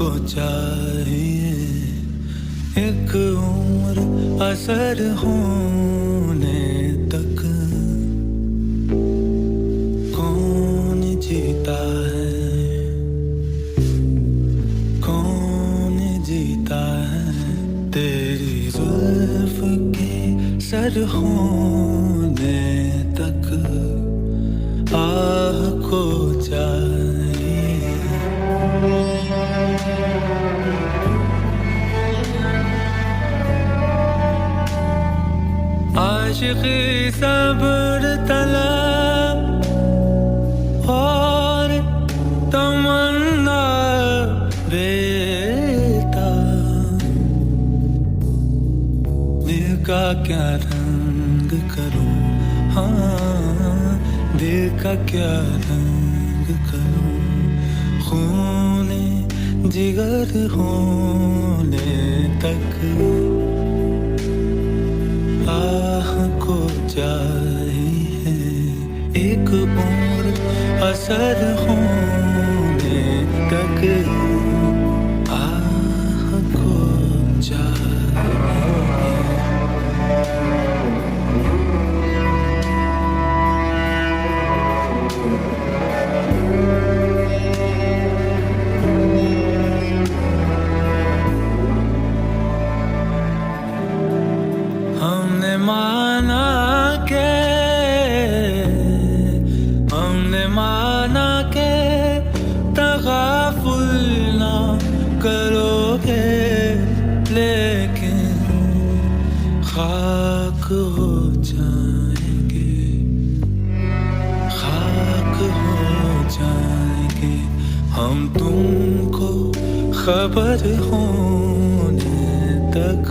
को चाहिए एक उम्र असर होने तक। कौन जीता है, कौन जीता है, तेरी जुल्फ के सर होने तक आह को चाहिए। आशिकी सब्र तलब और तमन्ना बेता, दिल का क्या रंग करूं, हाँ दिल का क्या रंग करूं, खूने जिगर होने तक आह को चाहिए एक उम्र असर होने तक आह को चाहिए। हमने माना के तगाफुल ना करोगे, लेकिन खाक हो जाएंगे, खाक हो जाएंगे हम तुमको खबर होने तक।